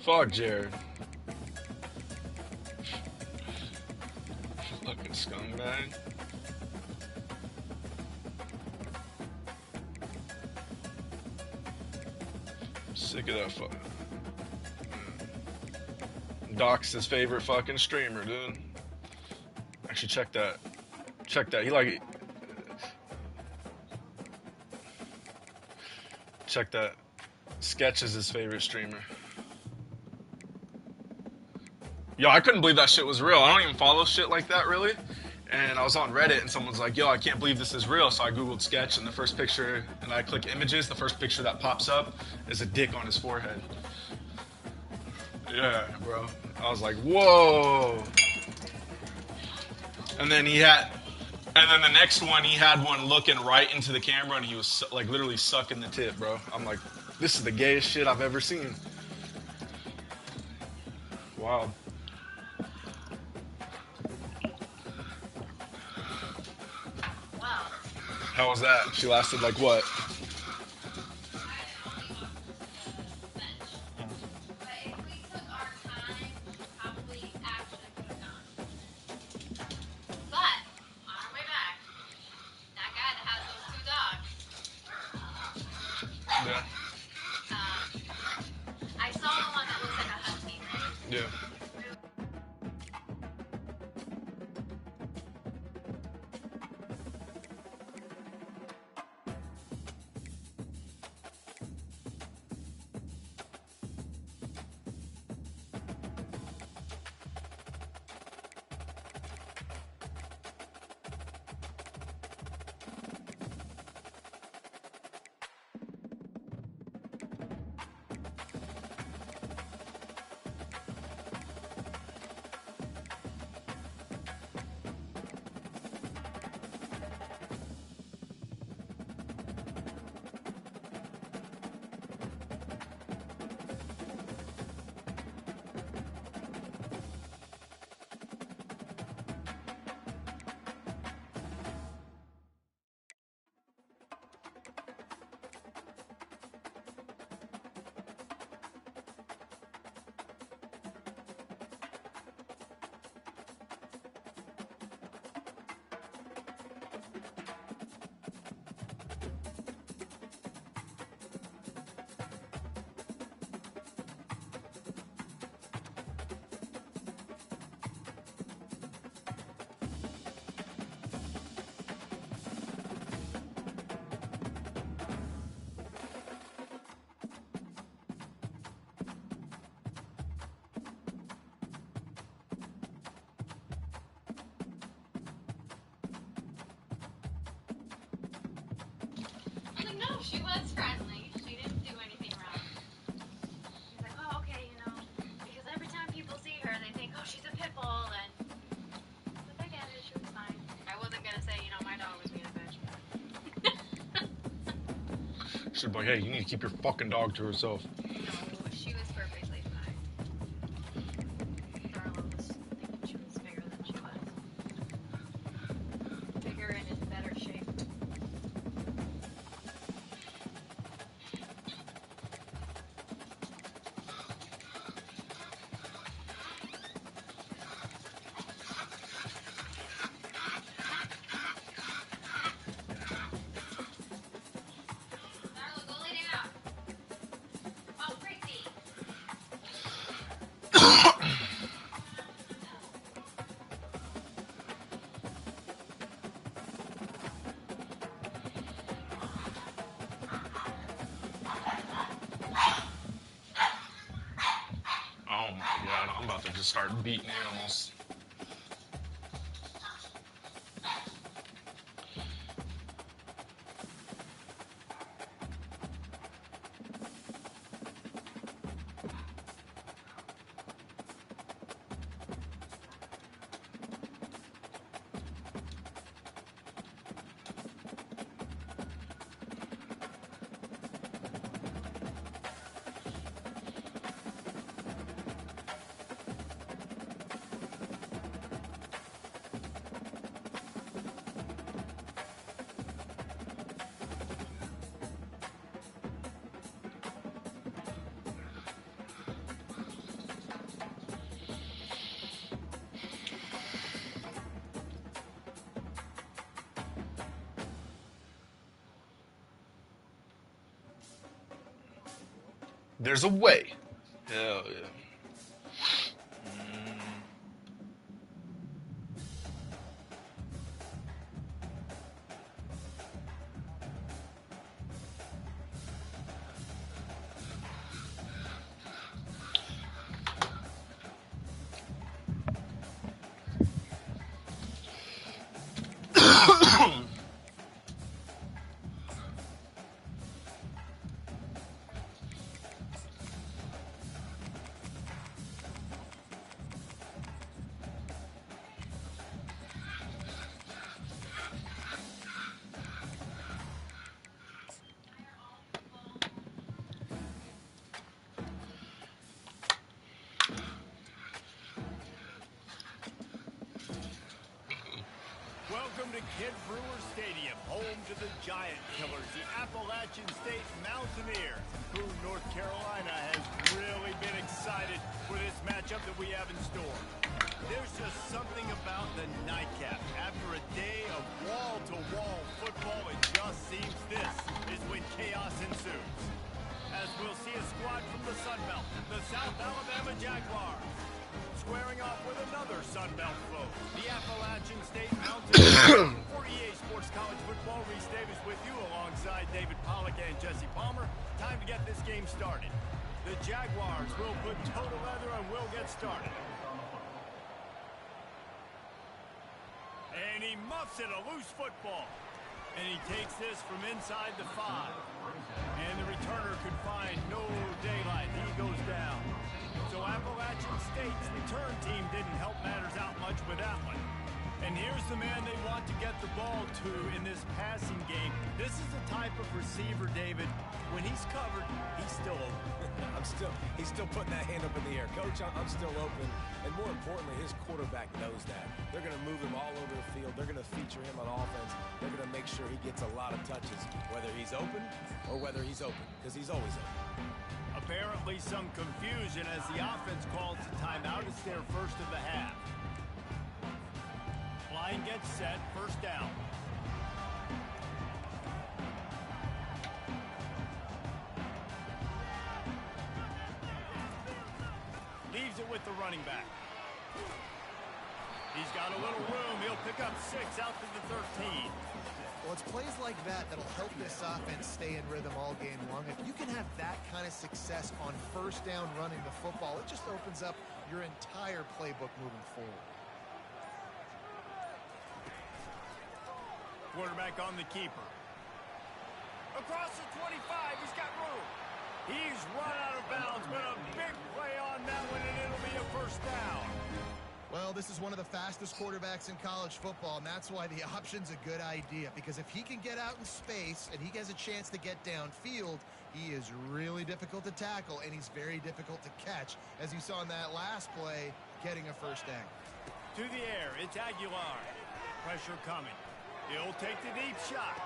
Fuck Jared. Fucking scumbag. Sick of that fuck. Doc's his favorite fucking streamer, dude. Actually, check that. Check that. He like. Check that. Sketch is his favorite streamer. Yo, I couldn't believe that shit was real. I don't even follow shit like that, really. And I was on Reddit, and someone's like, yo, I can't believe this is real. So I Googled Sketch, and the first picture, and I click images, the first picture that pops up is a dick on his forehead. Yeah, bro. I was like, whoa. And then the next one, he had one looking right into the camera, and he was like literally sucking the tip, bro. I'm like, this is the gayest shit I've ever seen. Wow. Wow. How was that? She lasted like what? Yeah. I saw the one that looks like a husky, right? Yeah. No, she was friendly. She didn't do anything wrong. He's like, oh, okay, because every time people see her, they think, oh, she's a pit bull, and... But I get it, she was fine. I wasn't gonna say, my dog was being a bitch. She'd be like, hey, you need to keep your fucking dog to herself. No, she was perfectly fine. Darla was thinking she was bigger than she was. Bigger and in better shape. Oh my god, I'm about to just start beating animals. There's a way. Hell yeah. Welcome to Kid Brewer Stadium, home to the Giant Killers, the Appalachian State Mountaineers. Boone, North Carolina has really been excited for this matchup that we have in store. There's just something about the nightcap. After a day of wall-to-wall football, it just seems this is when chaos ensues. As we'll see a squad from the Sun Belt, the South Alabama Jaguars, squaring off with another Sun Belt foe, the Appalachian State Mountaineers. For EA Sports College Football, Reese Davis with you alongside David Pollock and Jesse Palmer. Time to get this game started. The Jaguars will put toe to leather and will get started. And he muffs it, a loose football. And he takes this from inside the 5. And the returner could find no daylight. He goes down. So Appalachian State's return team didn't help matters out much with that one. And here's the man they want to get the ball to in this passing game. This is the type of receiver, David, when he's covered, he's still open. He's still putting that hand up in the air. Coach, I'm still open. And more importantly, his quarterback knows that. They're going to move him all over the field. They're going to feature him on offense. They're going to make sure he gets a lot of touches, whether he's open or whether he's open, because he's always open. Apparently some confusion as the offense calls a timeout. It's their first of the half. Line gets set, first down. Leaves it with the running back. He's got a little room. He'll pick up 6 out to the 13. Well, it's plays like that that'll help this offense stay in rhythm all game long. If you can have that kind of success on first down running the football, it just opens up your entire playbook moving forward. Quarterback on the keeper. Across the 25, he's got room. He's run out of bounds, but a big play on that one, and it'll be a first down. Well, this is one of the fastest quarterbacks in college football, and that's why the option's a good idea. Because if he can get out in space and he has a chance to get downfield, he is really difficult to tackle, and he's very difficult to catch. As you saw in that last play, getting a first down. To the air, it's Aguilar. Pressure coming. He'll take the deep shot.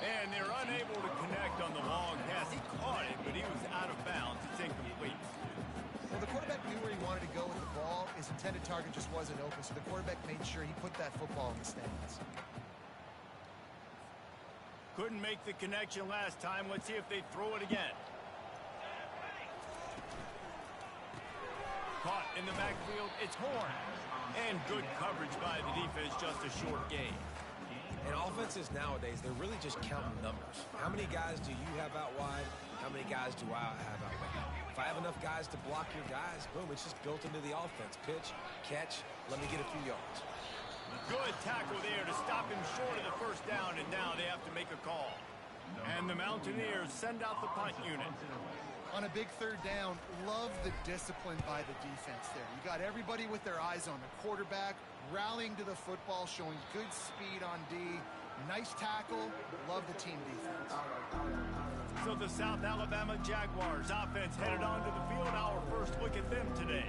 And they're unable to connect on the long pass. He caught it, but he was out of bounds. It's incomplete. Well, the quarterback knew where he wanted to go with the ball. His intended target just wasn't open, so the quarterback made sure he put that football in the stands. Couldn't make the connection last time. Let's see if they throw it again. Caught in the backfield. It's Horn. And good coverage by the defense. Just a short gain. And offenses nowadays, they're really just counting numbers. How many guys do you have out wide? How many guys do I have out wide? If I have enough guys to block your guys, boom, it's just built into the offense. Pitch, catch, let me get a few yards. Good tackle there to stop him short of the first down, and now they have to make a call. And the Mountaineers send out the punt unit. On a big third down, love the discipline by the defense there. You got everybody with their eyes on the quarterback, rallying to the football, showing good speed on D. Nice tackle. Love the team defense. So the South Alabama Jaguars offense headed onto the field. Our first look at them today.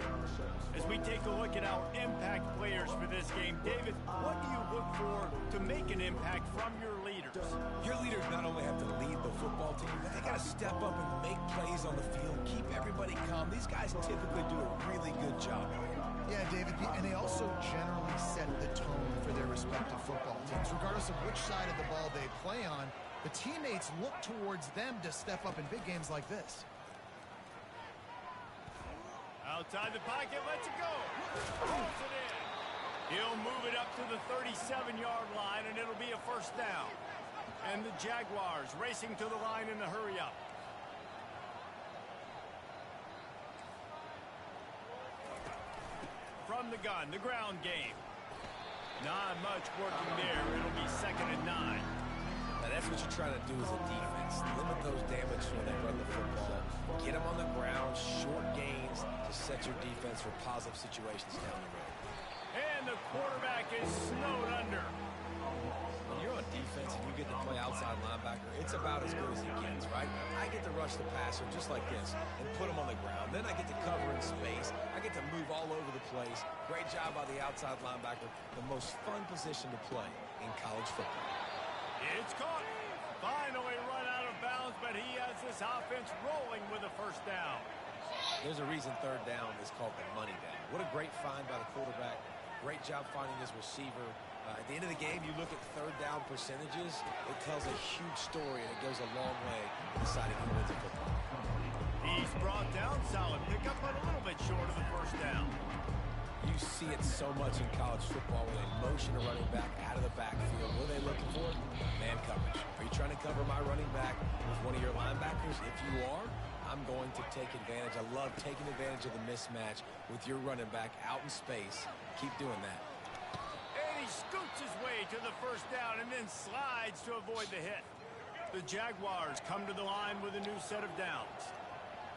As we take a look at our impact players for this game, David, what do you look for to make an impact from your leaders? Your leaders not only have to lead the football team, but they got to step up and make plays on the field, keep everybody calm. These guys typically do a really good job. Yeah, David, and they also generally set the tone for their respective football teams. Regardless of which side of the ball they play on, the teammates look towards them to step up in big games like this. Outside the pocket, lets it go. Pulls it in. He'll move it up to the 37-yard line, and it'll be a first down. And the Jaguars racing to the line in a hurry-up. From the gun, the ground game. Not much working there. It'll be 2nd and 9. Now that's what you're trying to do as a defense. Limit those damage when they run the football. Get them on the ground, short gains to set your defense for positive situations down the road. And the quarterback is snowed under. When you're on defense and you get to play outside linebacker, it's about as good as it gets, right? I get to rush the passer just like this and put him on the ground. Then I get to cover in space. I get to move all over the place. Great job by the outside linebacker. The most fun position to play in college football. It's caught. Finally run out of bounds, but he has this offense rolling with a first down. There's a reason 3rd down is called the money down. What a great find by the quarterback. Great job finding his receiver. At the end of the game, you look at 3rd down percentages. It tells a huge story, and it goes a long way in deciding who wins a football. He's brought down. Solid pickup, but a little bit short of the first down. You see it so much in college football when they motion a running back out of the backfield. What are they looking for? Man coverage. Are you trying to cover my running back with one of your linebackers? If you are, I'm going to take advantage. I love taking advantage of the mismatch with your running back out in space. Keep doing that. And he scoots his way to the first down and then slides to avoid the hit. The Jaguars come to the line with a new set of downs.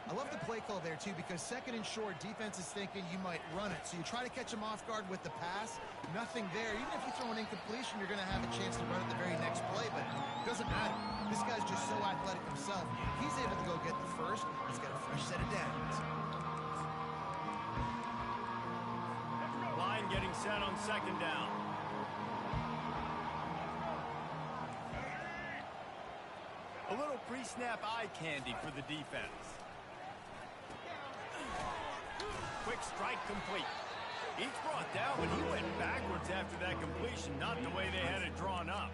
I love the play call there, too, because 2nd and short, defense is thinking you might run it. So you try to catch them off guard with the pass. Nothing there. Even if you throw an incompletion, you're going to have a chance to run it the very next play, but it doesn't matter. This guy's just so athletic himself. He's able to go get the first. He's got a fresh set of downs. Line getting set on 2nd down. A little pre-snap eye candy for the defense. Quick strike complete. He's brought down, but he went backwards after that completion, not the way they had it drawn up.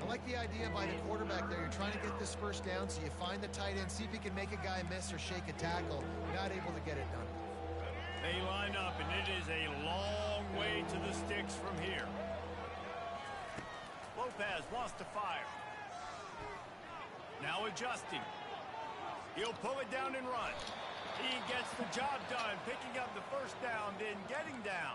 I like the idea by the quarterback there. You're trying to get this first down, so you find the tight end, see if he can make a guy miss or shake a tackle. Not able to get it done. They line up, and it is a long way to the sticks from here. Lopez wants to fire. Now adjusting. He'll pull it down and run. He gets the job done, picking up the first down, then getting down.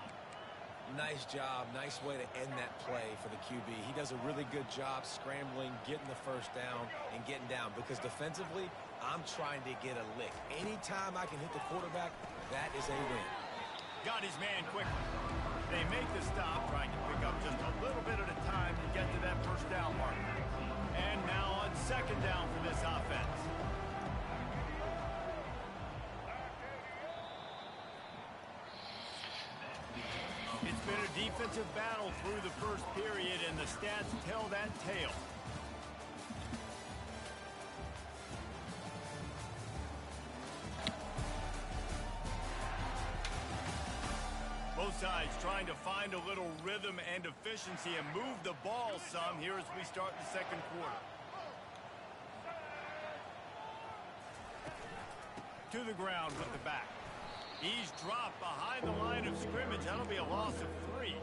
Nice job. Nice way to end that play for the QB. He does a really good job scrambling, getting the first down, and getting down. Because defensively, I'm trying to get a lick. Anytime I can hit the quarterback, that is a win. Got his man quickly. They make the stop, trying to pick up just a little bit at a time to get to that first down mark. And now on 2nd down for this offense. It's been a defensive battle through the first period, and the stats tell that tale. Both sides trying to find a little rhythm and efficiency and move the ball some here as we start the 2nd quarter. To the ground with the back. He's dropped behind the line of scrimmage. That'll be a loss of 3.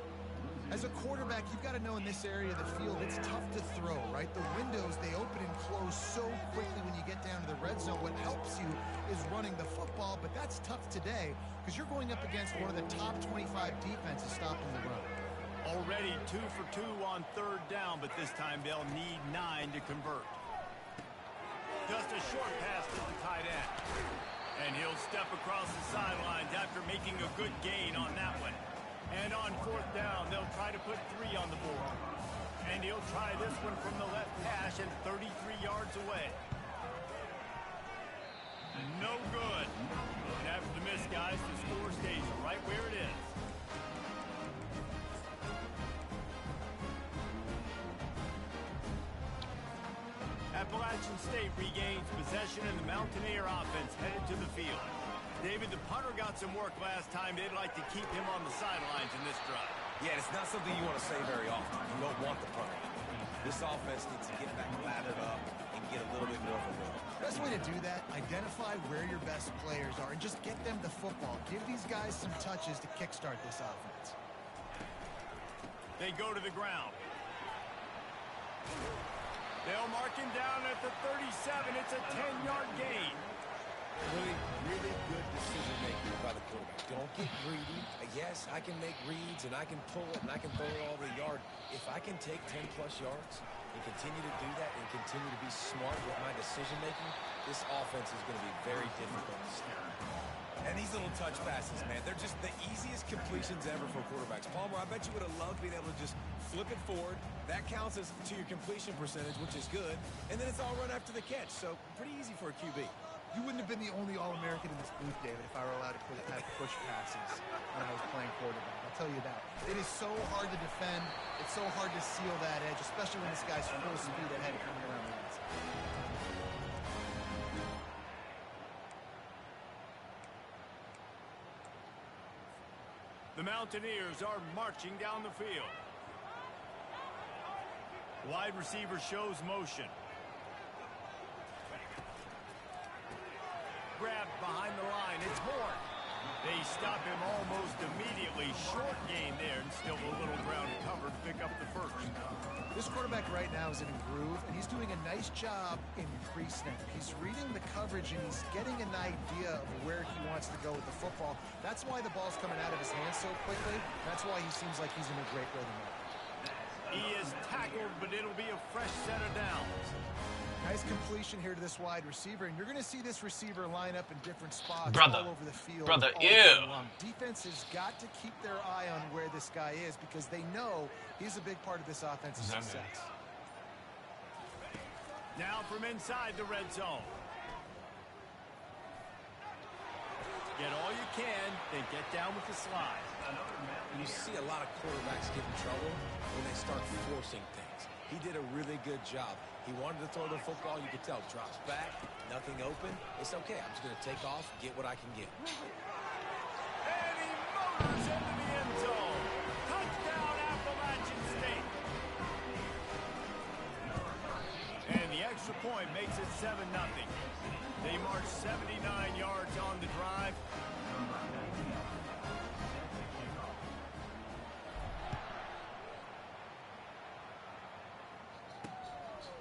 As a quarterback, you've got to know in this area of the field, it's tough to throw, right? The windows, they open and close so quickly when you get down to the red zone. What helps you is running the football, but that's tough today because you're going up against one of the top 25 defenses stopping the run. Already 2 for 2 on 3rd down, but this time they'll need 9 to convert. Just a short pass to the tight end. And he'll step across the sidelines after making a good gain on that one. And on 4th down, they'll try to put 3 on the board. And he'll try this one from the left hash and 33 yards away. No good. And after the miss, guys, the score stays right where it is. Appalachian State regains possession and the Mountaineer offense headed to the field. David, the punter got some work last time. They'd like to keep him on the sidelines in this drive. Yeah, it's not something you want to say very often. You don't want the punter. This offense needs to get back lathered up and get a little bit more of a rhythm. Best way to do that, identify where your best players are and just get them the football. Give these guys some touches to kickstart this offense. They go to the ground. They'll mark him down at the 37. It's a 10-yard gain. Really good decision-making by the quarterback. Don't get greedy. Yes, I can make reads, and I can pull it, and I can throw it all the yard. If I can take 10-plus yards and continue to do that and continue to be smart with my decision-making, this offense is going to be very difficult to stop. And these little touch passes, man, they're just the easiest completions ever for quarterbacks. Palmer, I bet you would have loved being able to just flip it forward. That counts as to your completion percentage, which is good. And then it's all run after the catch, so pretty easy for a QB. You wouldn't have been the only All-American in this booth, David, if I were allowed to have push passes when I was playing quarterback. I'll tell you that. It is so hard to defend. It's so hard to seal that edge, especially when this guy's full speed ahead coming around the inside. The Mountaineers are marching down the field. Wide receiver shows motion. Grabbed behind the line. It's Moore. They stop him almost immediately. Short gain there, and still a little ground cover to pick up the first. This quarterback right now is in a groove, and he's doing a nice job in pre-snap. He's reading the coverage, and he's getting an idea of where he wants to go with the football. That's why the ball's coming out of his hands so quickly. That's why he seems like he's in a great rhythm. He is tackled, but it'll be a fresh set of downs. Nice completion here to this wide receiver, and you're going to see this receiver line up in different spots Brother. all over the field. Brother, all ew. day long. Defense has got to keep their eye on where this guy is because they know he's a big part of this offensive success. Now from inside the red zone. Get all you can, then get down with the slide. You see a lot of quarterbacks get in trouble when they start forcing things. He did a really good job. He wanted to throw the football. You could tell. Drops back, nothing open. It's okay. I'm just going to take off, get what I can get. And he motors into the end zone. Touchdown, Appalachian State. And the extra point makes it 7-0. They march 79 yards on the drive.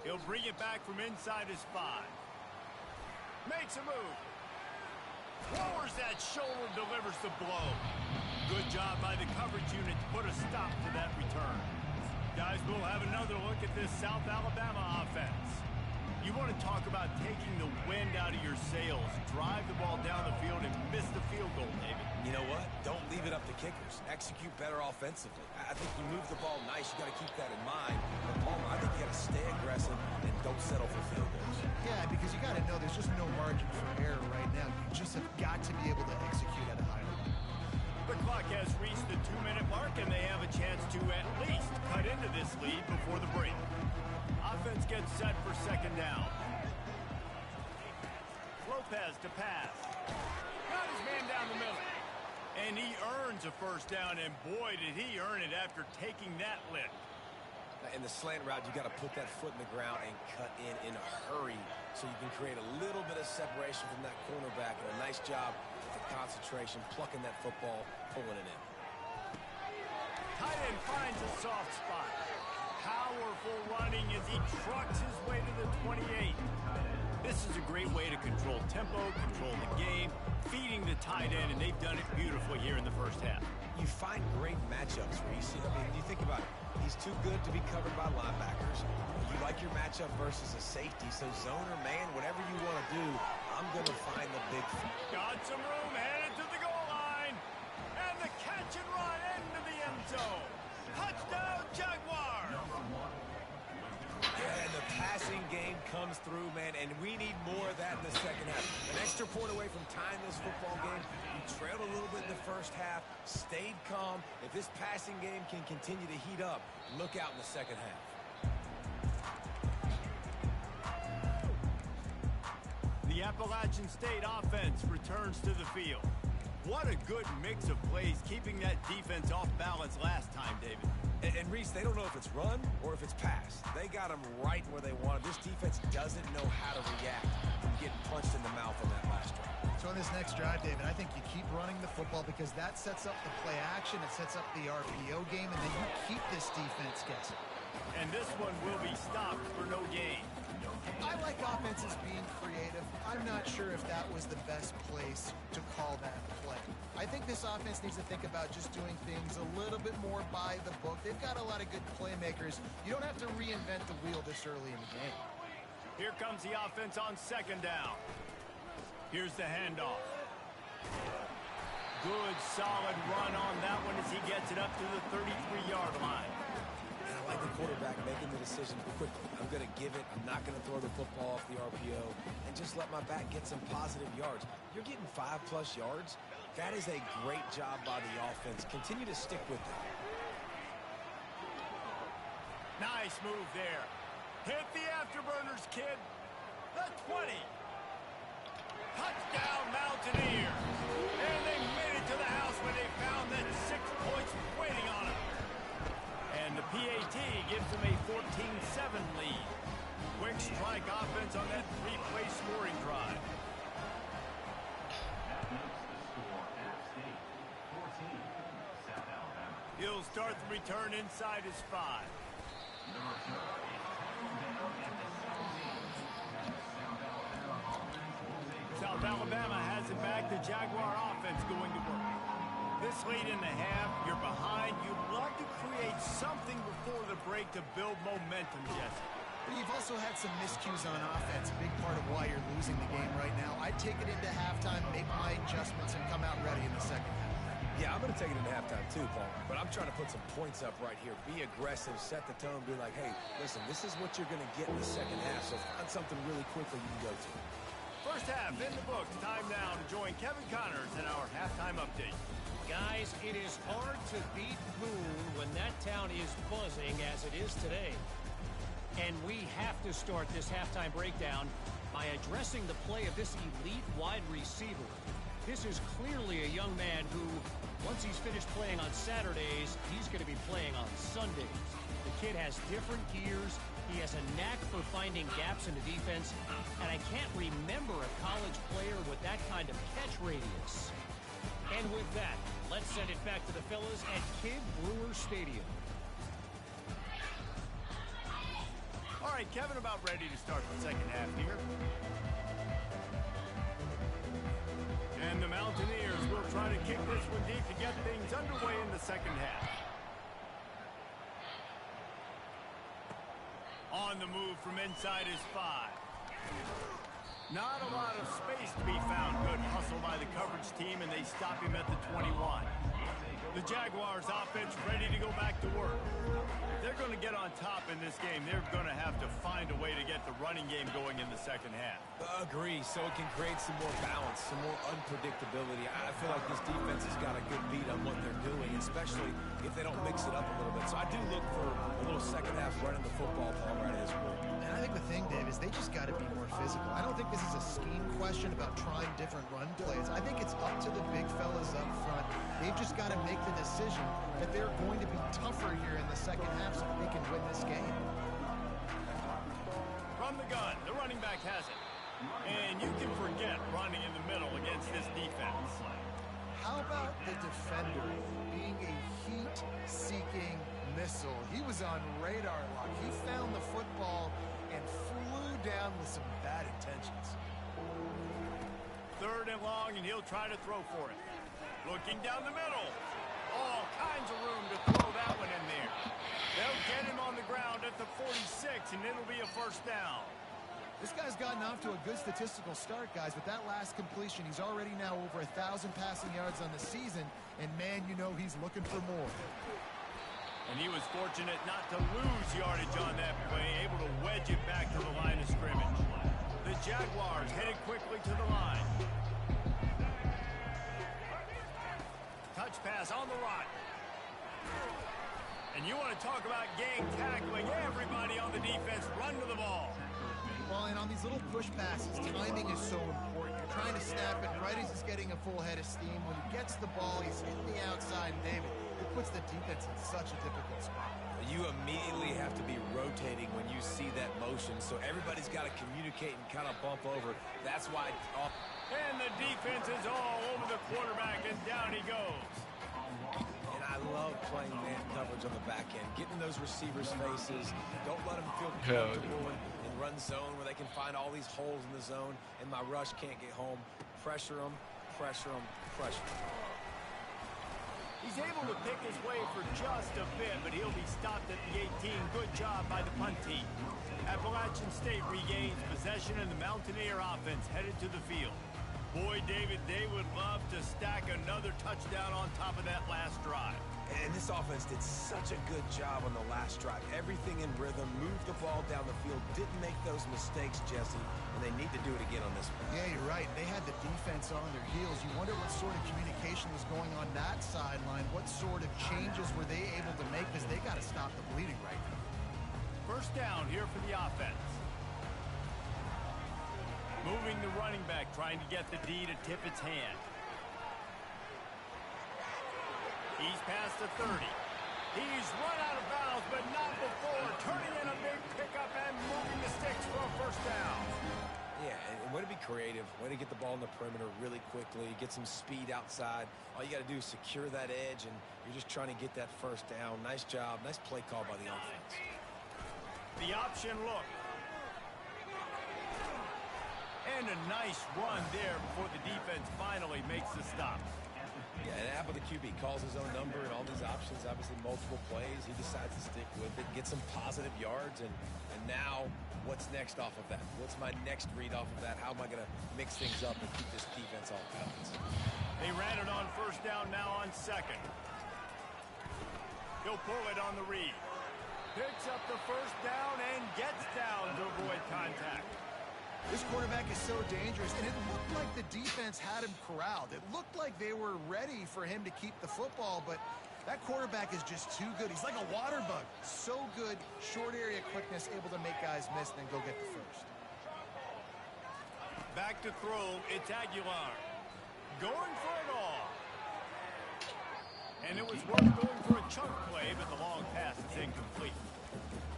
He'll bring it back from inside his 5. Makes a move. Lowers that shoulder, delivers the blow. Good job by the coverage unit to put a stop to that return. Guys, we'll have another look at this South Alabama offense. You want to talk about taking the wind out of your sails. Drive the ball down the field and miss the field goal, David. You know what? Don't leave it up to kickers. Execute better offensively. I think you move the ball nice. You got to keep that in mind. But Palmer, I think you got to stay aggressive and don't settle for field goals. Yeah, because you got to know there's just no margin for error right now. You just have got to be able to execute at a high level. The clock has reached the 2-minute mark, and they have a chance to at least cut into this lead before the break. Offense gets set for second down. Lopez to pass. Got his man down the middle. And he earns a first down, and boy, did he earn it after taking that lift. In the slant route, you got to put that foot in the ground and cut in a hurry so you can create a little bit of separation from that cornerback. And a nice job with the concentration, plucking that football, pulling it in. Tight end finds a soft spot. Powerful running as he trucks his way to the 28. This is a great way to control tempo, control the game, feeding the tight end, and they've done it beautifully here in the first half. You find great matchups, Reese. I mean, you think about it. He's too good to be covered by linebackers. You like your matchup versus a safety, so zone or man, whatever you want to do, I'm going to find the big... Got some room, headed to the goal line. And the catch and run into the end zone. Touchdown, Jaguars! Yeah, and the passing game comes through, man, and we need more of that in the second half. An extra point away from tying this football game. You trailed a little bit in the first half, stayed calm. If this passing game can continue to heat up, look out in the second half. The Appalachian State offense returns to the field. What a good mix of plays, keeping that defense off balance last time, David. And And Reese, they don't know if it's run or if it's pass. They got them right where they want them. This defense doesn't know how to react from getting punched in the mouth on that last drive. So on this next drive, David, I think you keep running the football because that sets up the play action, it sets up the RPO game, and then you keep this defense guessing. And this one will be stopped for no gain. I like offenses being creative. I'm not sure if that was the best place to call that play. I think this offense needs to think about just doing things a little bit more by the book. They've got a lot of good playmakers. You don't have to reinvent the wheel this early in the game. Here comes the offense on second down. Here's the handoff. Good, solid run on that one as he gets it up to the 33-yard line. And I like the quarterback making the decision quickly. I'm going to give it. I'm not going to throw the football off the RPO and just let my back get some positive yards. You're getting 5+ yards. That is a great job by the offense. Continue to stick with it. Nice move there. Hit the afterburners, kid. The 20. Touchdown, Mountaineers. And they made it to the house when they found that 6 points waiting on them. And the PAT gives them a 14-7 lead. Quick strike offense on that 3-play scoring drive. He'll start the return inside his 5. South Alabama has it back. The Jaguar offense going to work. This late in the half, you're behind. You'd love to create something before the break to build momentum, Jesse. You've also had some miscues on offense, a big part of why you're losing the game right now. I'd take it into halftime, make my adjustments, and come out ready in the second half. Yeah, I'm going to take it into halftime too, Paul. But I'm trying to put some points up right here. Be aggressive, set the tone, be like, hey, listen, this is what you're going to get in the second half, so find something really quickly you can go to. First half in the books. Time now to join Kevin Connors in our halftime update. Guys, it is hard to beat Boone when that town is buzzing as it is today. And we have to start this halftime breakdown by addressing the play of this elite wide receiver. This is clearly a young man who, once he's finished playing on Saturdays, he's going to be playing on Sundays. The kid has different gears. He has a knack for finding gaps in the defense. And I can't remember a college player with that kind of catch radius. And with that, let's send it back to the fellas at Kid Brewer Stadium. All right, Kevin, about ready to start the second half here. And the Mountaineers will try to kick this one deep to get things underway in the second half. On the move from inside his 5. Not a lot of space to be found. Good hustle by the coverage team, and they stop him at the 21. The Jaguars offense ready to go back to work. They're going to get on top in this game. They're going to have to find a way to get the running game going in the second half. Agree, so it can create some more balance, some more unpredictability. I feel like this defense has got a good beat on what they're doing, especially if they don't mix it up a little bit. So I do look for a little second half running the football ball right at his will. And I think the thing, Dave, is they just got to be more physical. I don't think this is a scheme question about trying different run plays. I think it's up to the big fellas up front. They've just got to make the decision that they're going to be tougher here in the second half so that they can win this game. From the gun, the running back has it. And you can forget running in the middle against this defense. How about the defender being a heat-seeking missile? He was on radar lock. He found the football and flew down with some bad intentions. 3rd and long, and he'll try to throw for it. Looking down the middle. All kinds of room to throw that one in there. They'll get him on the ground at the 46, and it'll be a first down. This guy's gotten off to a good statistical start, guys. With that last completion, he's already now over 1,000 passing yards on the season, and man, you know he's looking for more. And he was fortunate not to lose yardage on that play, able to wedge it back to the line of scrimmage. The Jaguars headed quickly to the line. Touch pass on the right. And you want to talk about gang tackling. Everybody on the defense run to the ball. Well, and on these little push passes, timing is so important. You're trying to snap it right as he's getting a full head of steam. When he gets the ball, he's hitting the outside. And David, It puts the defense in such a difficult spot. You immediately have to be rotating when you see that motion, so everybody's got to communicate and kind of bump over. That's why... And the defense is all over the quarterback, and down he goes. And I love playing man coverage on the back end, getting those receivers' faces. Don't let them feel comfortable in run zone where they can find all these holes in the zone, and my rush can't get home. Pressure them, pressure them, pressure them. He's able to pick his way for just a bit, but he'll be stopped at the 18. Good job by the punt team. Appalachian State regains possession, and the Mountaineer offense headed to the field. Boy, David, they would love to stack another touchdown on top of that last drive. And this offense did such a good job on the last drive. Everything in rhythm, moved the ball down the field, didn't make those mistakes, Jesse, and they need to do it again on this one. Yeah, you're right. They had the defense on their heels. You wonder what sort of communication was going on that sideline. What sort of changes were they able to make, because they got to stop the bleeding right now. First down here for the offense. Moving the running back, trying to get the D to tip its hand. He's past the 30. He's run out of bounds, but not before. Turning in a big pickup and moving the sticks for a first down. Yeah, and way to be creative. Way to get the ball in the perimeter really quickly. Get some speed outside. All you got to do is secure that edge, and you're just trying to get that first down. Nice job. Nice play call by the offense. The option look. And a nice run there before the defense finally makes the stop. Yeah, and Apple, the QB, calls his own number and all these options, obviously multiple plays. He decides to stick with it, get some positive yards, and now what's next off of that? What's my next read off of that? How am I going to mix things up and keep this defense off balance? They ran it on first down, now on second. He'll pull it on the read. Picks up the first down and gets down to avoid contact. This quarterback is so dangerous, and it looked like the defense had him corralled. It looked like they were ready for him to keep the football, but that quarterback is just too good. He's like a water bug. So good, short area quickness, able to make guys miss, then go get the first. Back to throw, it's Aguilar. Going for it all. And it was worth going for a chunk play, but the long pass is incomplete.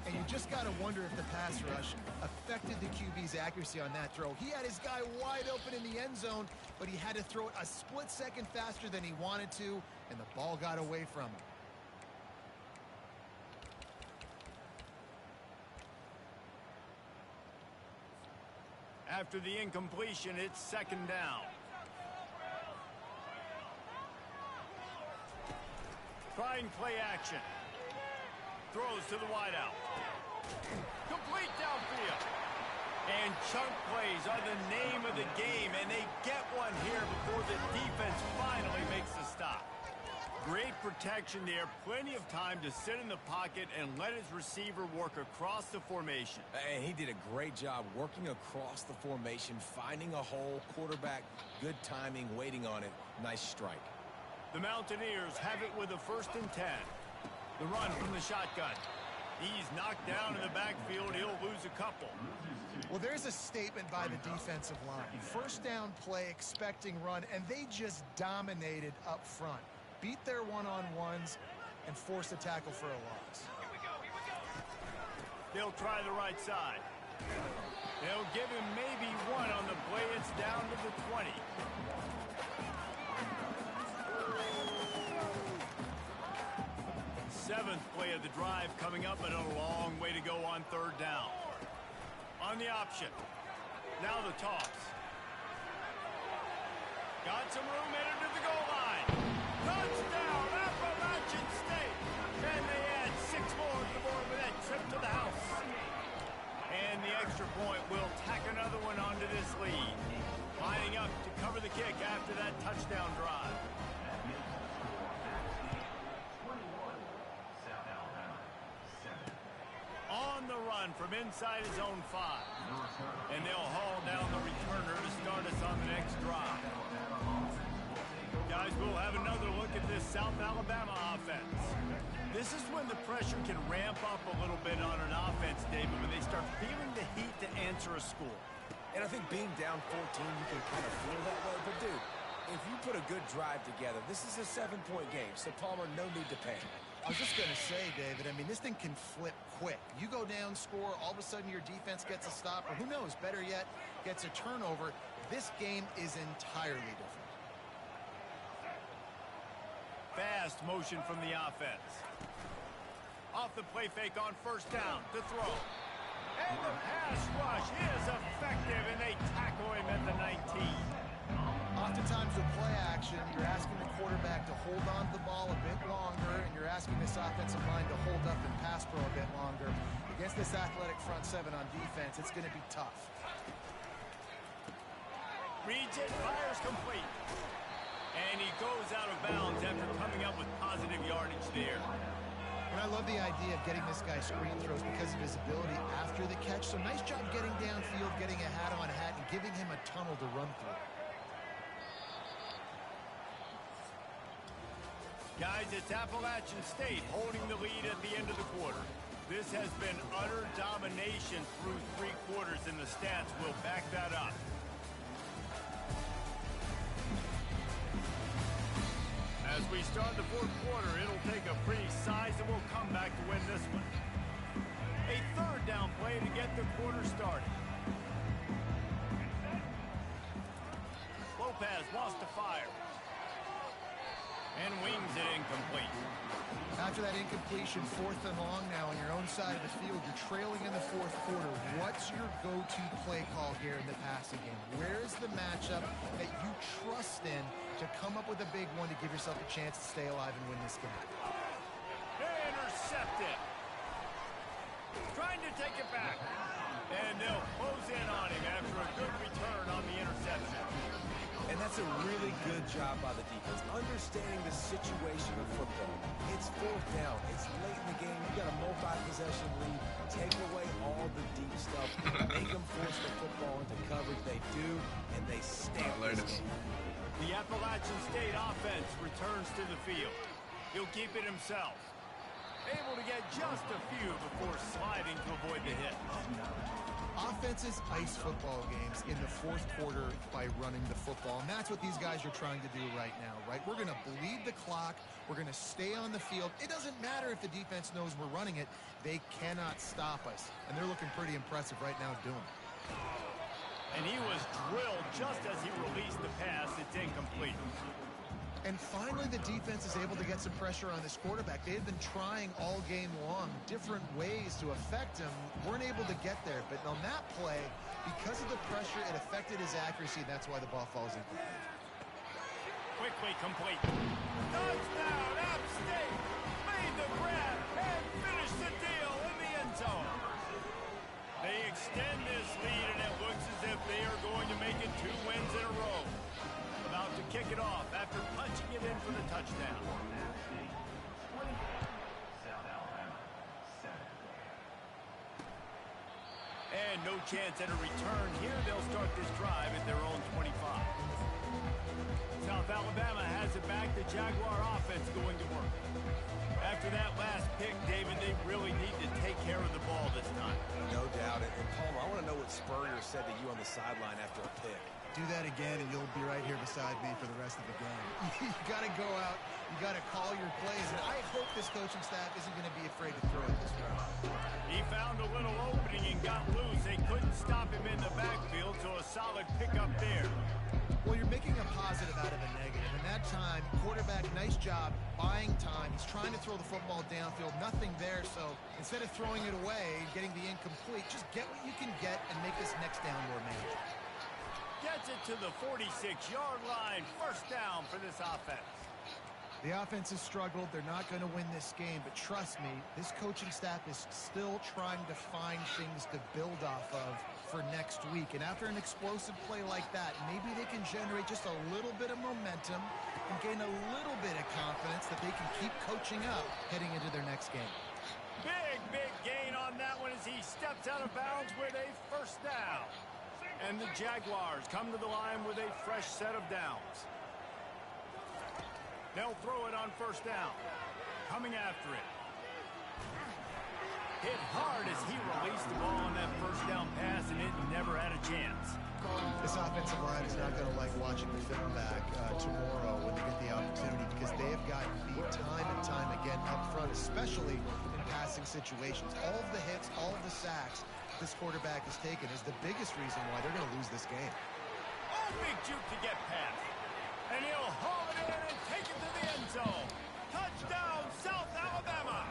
And you just got to wonder if the pass rush affected the QB's accuracy on that throw. He had his guy wide open in the end zone, but he had to throw it a split second faster than he wanted to, and the ball got away from him. After the incompletion, it's second down. Trying play action. Throws to the wideout. Complete downfield. And chunk plays are the name of the game, and they get one here before the defense finally makes the stop. Great protection there. Plenty of time to sit in the pocket and let his receiver work across the formation. And he did a great job working across the formation, finding a hole, quarterback, good timing, waiting on it. Nice strike. The Mountaineers have it with a 1st and 10. The run from the shotgun. He's knocked down in the backfield. He'll lose a couple. Well, there's a statement by the defensive line. First down play, expecting run, and they just dominated up front. Beat their one-on-ones and force a tackle for a loss. They'll try the right side. They'll give him maybe one on the play. It's down to the 20. Seventh play of the drive coming up, but a long way to go on 3rd down. On the option. Now the toss. Got some room, headed to the goal line. Touchdown, Appalachian State. And they add 6 more to the board with that trip to the house. And the extra point will tack another one onto this lead. Lining up to cover the kick after that touchdown drive. On the run from inside his own 5. And they'll haul down the returner to start us on the next drive. Guys, we'll have another look at this South Alabama offense. This is when the pressure can ramp up a little bit on an offense, David, when they start feeling the heat to answer a score. And I think being down 14, you can kind of feel that way. But, dude, if you put a good drive together, this is a 7-point game, so Palmer, no need to panic. I was just going to say, David, I mean, this thing can flip quick. You go down, score, all of a sudden your defense gets a stop, or who knows, better yet, gets a turnover. This game is entirely different. Fast motion from the offense. Off the play fake on first down to throw. And the pass rush is effective, and they tackle him at the 19. Oftentimes with play action, you're asking the quarterback to hold on to the ball a bit longer, and you're asking this offensive line to hold up and pass pro a bit longer. Against this athletic front seven on defense, it's going to be tough. Reads it, fires complete. And he goes out of bounds after coming up with positive yardage there. And I love the idea of getting this guy screen throws because of his ability after the catch. So nice job getting downfield, getting a hat-on-hat, and giving him a tunnel to run through. Guys, it's Appalachian State holding the lead at the end of the quarter. This has been utter domination through 3 quarters, and the stats will back that up. As we start the 4th quarter, it'll take a pretty sizable comeback to win this one. A 3rd down play to get the quarter started. Lopez wants to fire. And wings it incomplete. After that incompletion, 4th and long now on your own side of the field, you're trailing in the 4th quarter. What's your go-to play call here in the passing game? Where's the matchup that you trust in to come up with a big one to give yourself a chance to stay alive and win this game? Intercepted. Trying to take it back. And they'll close in on him after a good return on the interception. And that's a really good job by the defense, understanding the situation of football. It's 4th down. It's late in the game. You got a multi-possession lead. Take away all the deep stuff. Make them force the football into coverage. They do, and they stamp this game. The Appalachian State offense returns to the field. He'll keep it himself. Able to get just a few before sliding to avoid the hit. Offenses ice football games in the 4th quarter by running the football, and that's what these guys are trying to do right now, right? We're going to bleed the clock. We're going to stay on the field. It doesn't matter if the defense knows we're running it. They cannot stop us, and they're looking pretty impressive right now doing it. And he was drilled just as he released the pass. It's incomplete. And finally, the defense is able to get some pressure on this quarterback. They've been trying all game long different ways to affect him. Weren't able to get there. But on that play, because of the pressure, it affected his accuracy. That's why the ball falls in. Quickly complete. Touchdown, App State. Made the grab and finished the deal in the end zone. They extend this lead, and it looks as if they are going to make it 2 wins in a row. About to kick it off after punching it in for the touchdown. And no chance at a return here. They'll start this drive at their own 25. South Alabama has it back. The Jaguar offense going to work. After that last pick, David, they really need to take care of the ball this time. No doubt. And Palmer, I want to know what Spurrier said to you on the sideline after a pick. Do that again, and you'll be right here beside me for the rest of the game. You got to go out. You got to call your plays, and I hope this coaching staff isn't going to be afraid to throw it this way. He found a little opening and got loose. They couldn't stop him in the backfield, so a solid pickup there. Well, you're making a positive out of a negative, and that time, quarterback, nice job, buying time. He's trying to throw the football downfield, nothing there, so instead of throwing it away, getting the incomplete, just get what you can get and make this next down more manageable. Gets it to the 46-yard line. 1st down for this offense. The offense has struggled. They're not going to win this game, but trust me, this coaching staff is still trying to find things to build off of for next week. And after an explosive play like that, maybe they can generate just a little bit of momentum and gain a little bit of confidence that they can keep coaching up heading into their next game. Big gain on that one as he steps out of bounds with a 1st down. And the Jaguars come to the line with a fresh set of downs. They'll throw it on 1st down. Coming after it. hit hard as he released the ball on that first down pass, and it never had a chance. This offensive line is not going to like watching the film back tomorrow when they get the opportunity, because they have gotten beat time and time again up front, especially in passing situations. All of the hits, all of the sacks this quarterback has taken is the biggest reason why they're going to lose this game. Oh, big juke to get past. And he'll haul it in and take it to the end zone. Touchdown, South Alabama.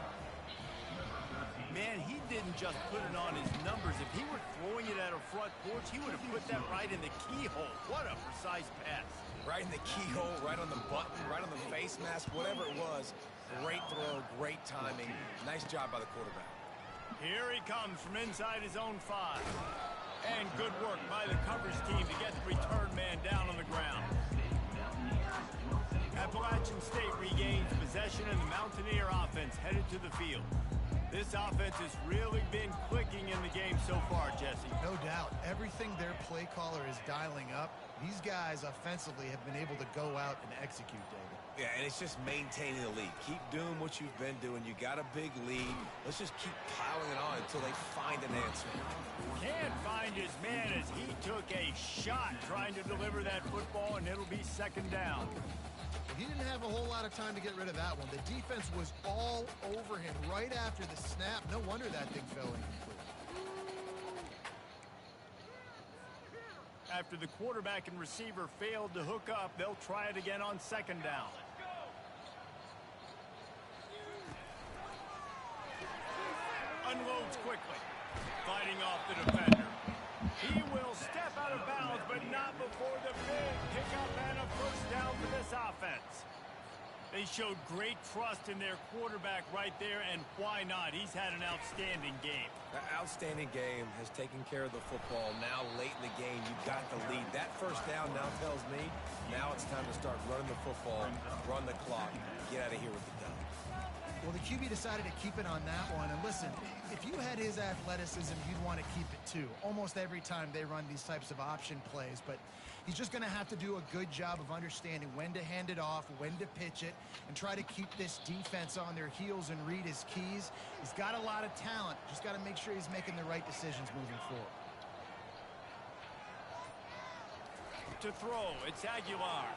Man, he didn't just put it on his numbers. If he were throwing it at a front porch, he would have put that right in the keyhole. What a precise pass. Right in the keyhole, right on the button, right on the face mask, whatever it was. Great throw, great timing. Nice job by the quarterback. Here he comes from inside his own 5. And good work by the coverage team to get the return man down on the ground. Appalachian State regains possession, and the Mountaineer offense headed to the field. This offense has really been clicking in the game so far, Jesse. No doubt. Everything their play caller is dialing up, these guys offensively have been able to go out and execute, David. Yeah, and it's just maintaining the lead. Keep doing what you've been doing. You got a big lead. Let's just keep piling it on until they find an answer. Can't find his man as he took a shot trying to deliver that football, and it'll be second down. He didn't have a whole lot of time to get rid of that one. The defense was all over him right after the snap. No wonder that thing fell incomplete. After the quarterback and receiver failed to hook up, they'll try it again on second down. Unloads quickly, fighting off the defender. He will step out of bounds, but not before the big pickup and a first down for this offense. They showed great trust in their quarterback right there, and why not? He's had an outstanding game. That outstanding game has taken care of the football. Now, late in the game, you got the lead. That first down now tells me now it's time to start running the football, run the clock, get out of here with the dub. Well, the QB decided to keep it on that one. And listen, if you had his athleticism, you'd want to keep it too. Almost every time they run these types of option plays. But he's just going to have to do a good job of understanding when to hand it off, when to pitch it, and try to keep this defense on their heels and read his keys. He's got a lot of talent. Just got to make sure he's making the right decisions moving forward. To throw, it's Aguilar.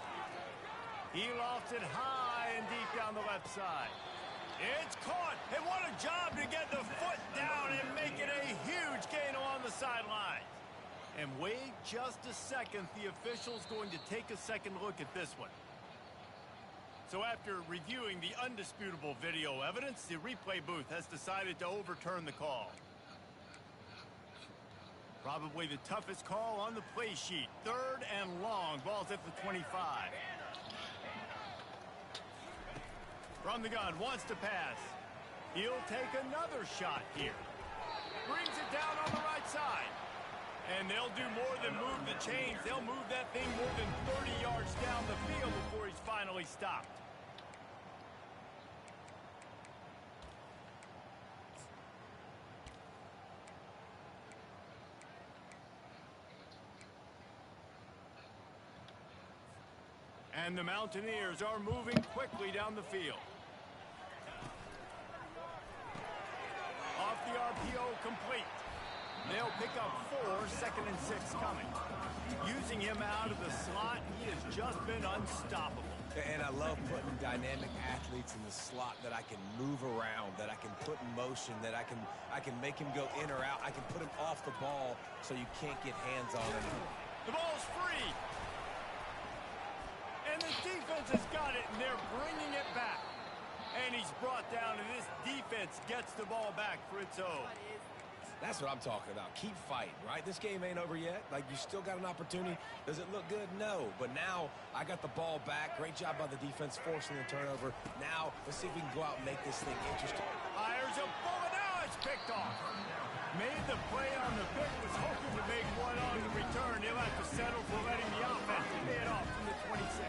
He lofts it high and deep down the left side. It's caught, and what a job to get the foot down and make it a huge gain along the sideline. And wait just a second, the official's going to take a second look at this one. So after reviewing the undisputable video evidence, the replay booth has decided to overturn the call. Probably the toughest call on the play sheet. Third and long, ball's at the 25. From the gun, wants to pass. He'll take another shot here. Brings it down on the right side. And they'll do more than move the chains. They'll move that thing more than 30 yards down the field before he's finally stopped. And the Mountaineers are moving quickly down the field. Off the RPO, complete. They'll pick up 4, second and 6 coming. Using him out of the slot, he has just been unstoppable. And I love putting dynamic athletes in the slot that I can move around, that I can put in motion, that I can make him go in or out. I can put him off the ball so you can't get hands on him. The ball's free. And the defense has got it, and they're bringing it back. And he's brought down, and this defense gets the ball back for its own. That's what I'm talking about. Keep fighting, right? This game ain't over yet. Like, you still got an opportunity. Does it look good? No. But now I got the ball back. Great job by the defense forcing the turnover. Now let's see if we can go out and make this thing interesting. Fires a bullet. Now it's picked off. Made the play on the pick. Was hoping to make one on the return. He'll have to settle for letting the offense pay it off from the 26.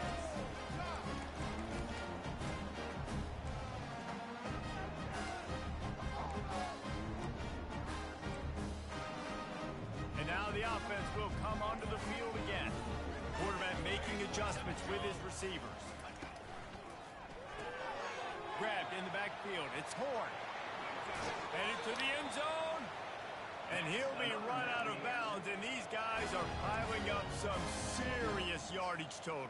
And now the offense will come onto the field again. Quarterback making adjustments with his receivers. Grabbed in the backfield. It's Horn. Headed to the end zone. And he'll be run out of bounds, and these guys are piling up some serious yardage totals.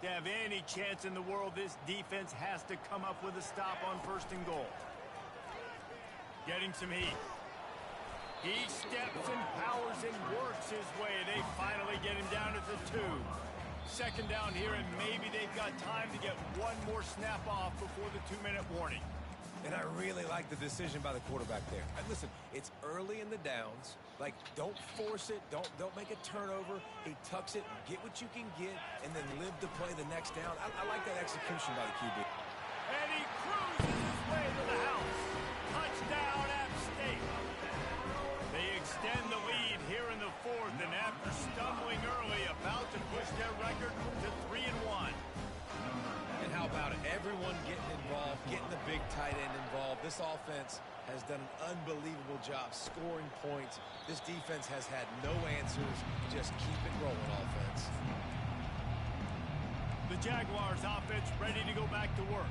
To have any chance in the world, this defense has to come up with a stop on 1st and goal. Getting some heat. He steps and powers and works his way. They finally get him down at the 2. 2nd down here, and maybe they've got time to get one more snap off before the 2-minute warning. And I really like the decision by the quarterback there. And listen, it's early in the downs. Like, don't force it. Don't make a turnover. He tucks it, get what you can get, and then live to play the next down. I like that execution by the QB. And he cruises his way to the house. Touchdown, App State. They extend the lead here in the 4th, and after stumbling early, about to push their record to 3-1. And how about it? Everyone getting involved, getting the big tight end involved. This offense has done an unbelievable job scoring points. This defense has had no answers. Just keep it rolling, offense. The Jaguars offense ready to go back to work.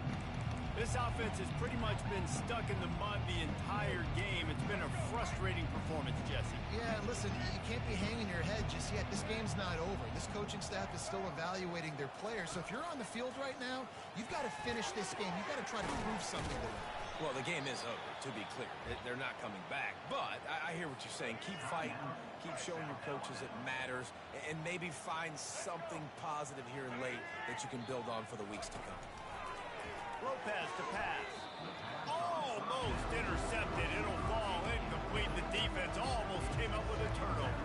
This offense has pretty much been stuck in the mud the entire game. It's been a frustrating performance, Jesse. Yeah, and listen, you can't be hanging your head just yet. This game's not over. This coaching staff is still evaluating their players. So if you're on the field right now, you've got to finish this game. You've got to try to prove something to them. Well, the game is over, to be clear. They're not coming back. But I hear what you're saying. Keep fighting. Keep showing your coaches it matters. And maybe find something positive here in late that you can build on for the weeks to come. Lopez to pass. Almost intercepted. It'll fall incomplete. The defense almost came up with a turnover.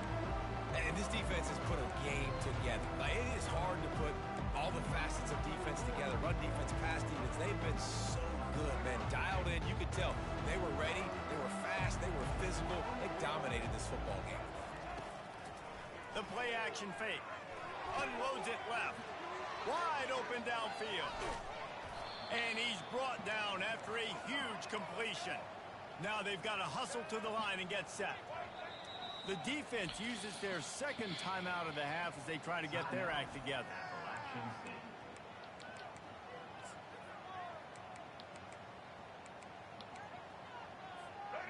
And this defense has put a game together. Like, it is hard to put all the facets of defense together. Run defense, pass defense. They've been so good, man. Dialed in. You could tell they were ready. They were fast. They were physical. They dominated this football game. The play action fake. Unloads it left. Wide open downfield. And he's brought down after a huge completion. Now they've got to hustle to the line and get set. The defense uses their 2nd timeout of the half as they try to get their act together.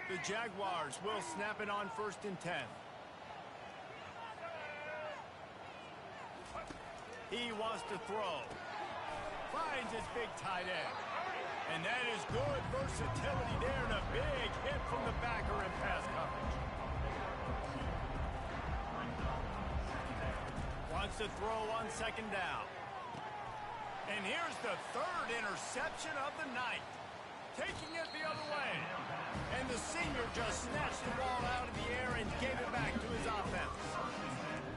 The Jaguars will snap it on 1st and 10. He wants to throw. Finds his big tight end. And that is good versatility there, and a big hit from the backer in pass coverage. Wants to throw on 2nd down. And here's the 3rd interception of the night. Taking it the other way. And the senior just snatched the ball out of the air and gave it back to his offense.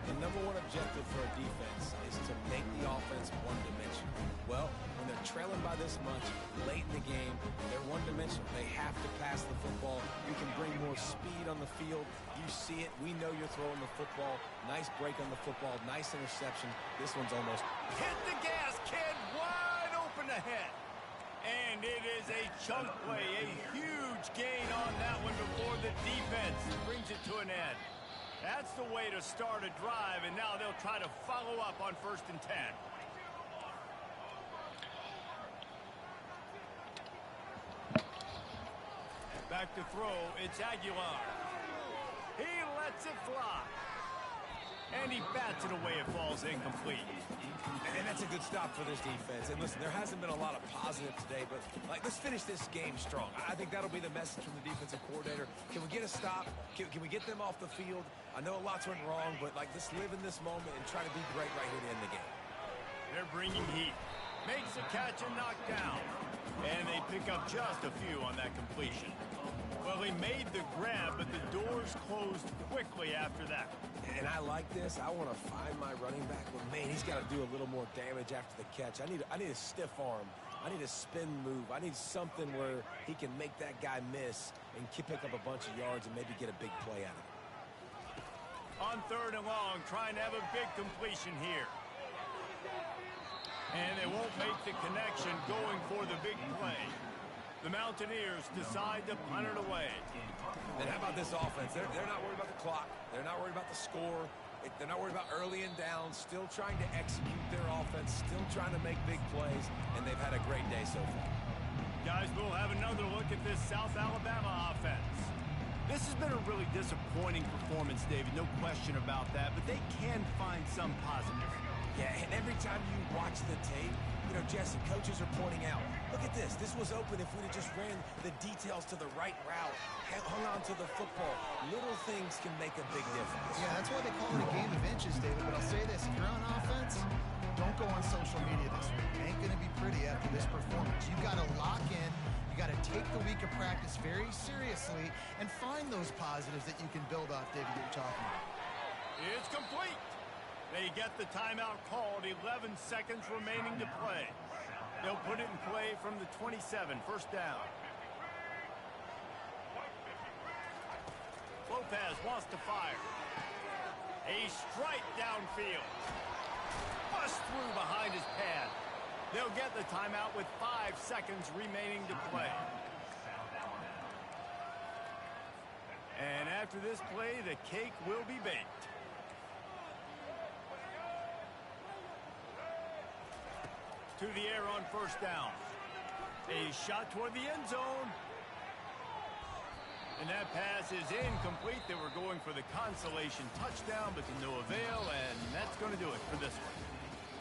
The #1 objective for a defense is to make the offense one-dimensional. Well, when they're trailing by this much, late in the game, they're one-dimensional. They have to pass the football. You can bring more speed on the field. You see it. We know you're throwing the football. Nice break on the football. Nice interception. This one's almost... Hit the gas, kid. Wide open ahead. And it is a chunk play. A huge gain on that one before the defense brings it to an end. That's the way to start a drive, and now they'll try to follow up on 1st and 10. Back to throw, it's Aguilar. He lets it fly. And he bats it away, it falls incomplete. And that's a good stop for this defense. And listen, there hasn't been a lot of positive today, but let's finish this game strong. I think that'll be the message from the defensive coordinator. Can we get a stop? Can we get them off the field? I know lots went wrong, but let's live in this moment and try to be great right here to end the game. They're bringing heat. Makes a catch and knocked down. And they pick up just a few on that completion. Well, he made the grab, but the doors closed quickly after that. And I like this. I want to find my running back, but man, he's got to do a little more damage after the catch. I need a stiff arm. I need a spin move. I need something where he can make that guy miss and pick up a bunch of yards and maybe get a big play out of it. On 3rd and long, trying to have a big completion here. And they won't make the connection going for the big play. The Mountaineers decide to punt it away. And how about this offense? They're not worried about the clock. They're not worried about the score. They're not worried about early and down. Still trying to execute their offense. Still trying to make big plays. And they've had a great day so far. Guys, we'll have another look at at this South Alabama offense. This has been a really disappointing performance, David, no question about that, but they can find some positive. Yeah, and every time you watch the tape, you know, Jesse, coaches are pointing out, look at this. This was open if we'd have just ran the details to the right route, hung on to the football. Little things can make a big difference. Yeah, that's why they call it a game of inches, David. But I'll say this, if you're on offense, don't go on social media this week. It ain't going to be pretty after this performance. You've got to lock in. You got to take the week of practice very seriously and find those positives that you can build off, David, that you're talking about. It's complete. They get the timeout called, 11 seconds remaining to play. They'll put it in play from the 27, first down. Lopez wants to fire. A strike downfield. Bust through behind his pad. They'll get the timeout with 5 seconds remaining to play. And after this play, the cake will be baked. To the air on first down. A shot toward the end zone. And that pass is incomplete. They were going for the consolation touchdown, but to no avail, and that's going to do it for this one.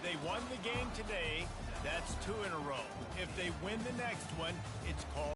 They won the game today. That's 2 in a row. If they win the next one, it's called